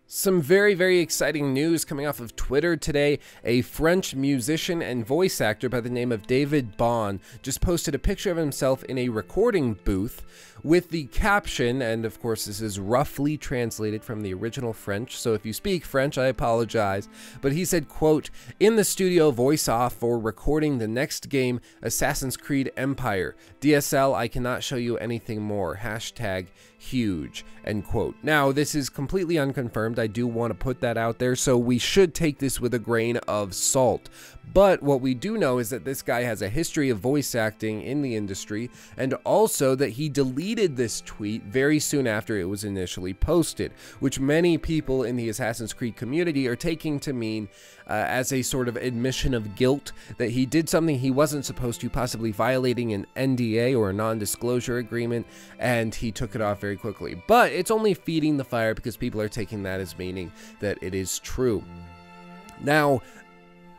Some very, very exciting news coming off of Twitter today. A French musician and voice actor by the name of David Bond just posted a picture of himself in a recording booth with the caption, and of course this is roughly translated from the original French, so if you speak French, I apologize, but he said, quote, "In the studio, voice off for recording the next game, Assassin's Creed Empire. DSL, I cannot show you anything more. Hashtag huge," end quote. Now, this is completely unconfirmed. I do want to put that out there, so we should take this with a grain of salt. But what we do know is that this guy has a history of voice acting in the industry, and also that he deleted this tweet very soon after it was initially posted, which many people in the Assassin's Creed community are taking to mean as a sort of admission of guilt that he did something he wasn't supposed to, possibly violating an NDA or a non-disclosure agreement, and he took it off very quickly. But it's only feeding the fire because people are taking that as meaning that it is true. Now,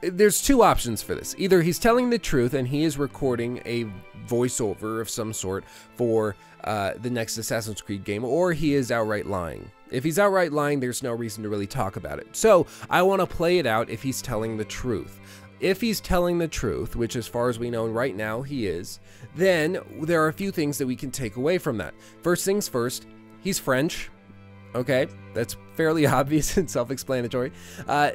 there's two options for this. Either he's telling the truth and he is recording a voiceover of some sort for the next Assassin's Creed game, or he is outright lying. If he's outright lying, there's no reason to really talk about it. So I want to play it out if he's telling the truth. If he's telling the truth, which as far as we know right now he is, then there are a few things that we can take away from that. First things first, he's French. Okay, that's fairly obvious and self-explanatory.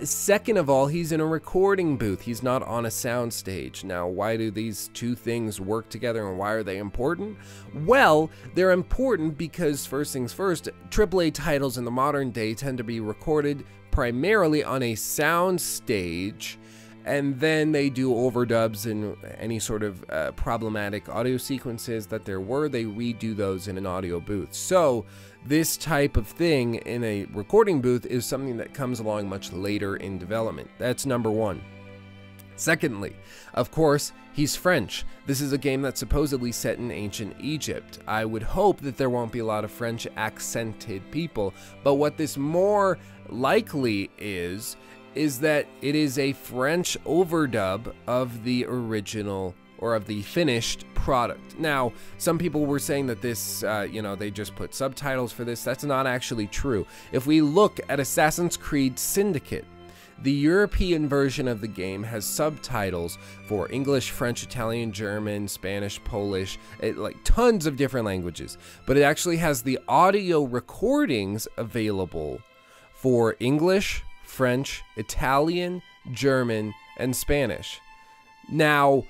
Second of all, he's in a recording booth. He's not on a sound stage. Now, why do these two things work together and why are they important? Well, they're important because, first things first, AAA titles in the modern day tend to be recorded primarily on a sound stage, and then they do overdubs and any sort of problematic audio sequences that there were, they redo those in an audio booth. So this type of thing in a recording booth is something that comes along much later in development. That's number one. Secondly, of course, he's French. This is a game that's supposedly set in ancient Egypt. I would hope that there won't be a lot of French accented people, but what this more likely is that it is a French overdub of the original or of the finished product. Now, some people were saying that this, they just put subtitles for this. That's not actually true. If we look at Assassin's Creed Syndicate, the European version of the game has subtitles for English, French, Italian, German, Spanish, Polish, like tons of different languages. But it actually has the audio recordings available for English, French, Italian, German, and Spanish. Now,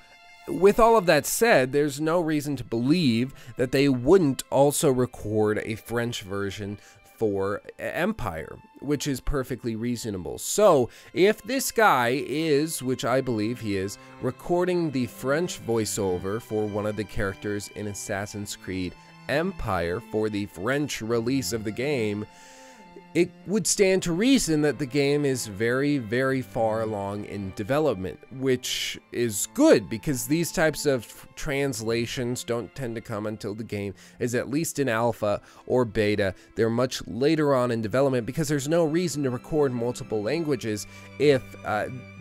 with all of that said, there's no reason to believe that they wouldn't also record a French version for Empire, which is perfectly reasonable. So, if this guy is, which I believe he is, recording the French voiceover for one of the characters in Assassin's Creed Empire for the French release of the game, it would stand to reason that the game is very, very far along in development, which is good because these types of translations don't tend to come until the game is at least in alpha or beta. They're much later on in development because there's no reason to record multiple languages if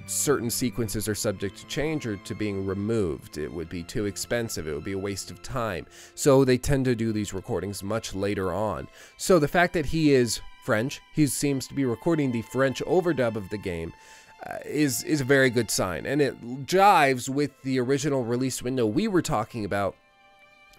certain sequences are subject to change or to being removed. It would be too expensive. It would be a waste of time. So they tend to do these recordings much later on. So the fact that he is French, he seems to be recording the French overdub of the game, is a very good sign, and it jives with the original release window we were talking about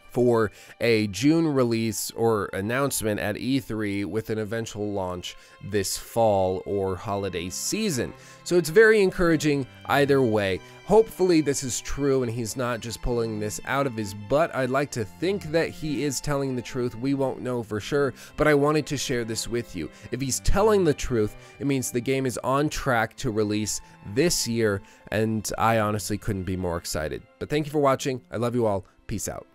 for a June release or announcement at E3 with an eventual launch this fall or holiday season. So it's very encouraging either way. Hopefully this is true and he's not just pulling this out of his butt. I'd like to think that he is telling the truth. We won't know for sure, but I wanted to share this with you. If he's telling the truth, it means the game is on track to release this year, and I honestly couldn't be more excited. But thank you for watching. I love you all. Peace out.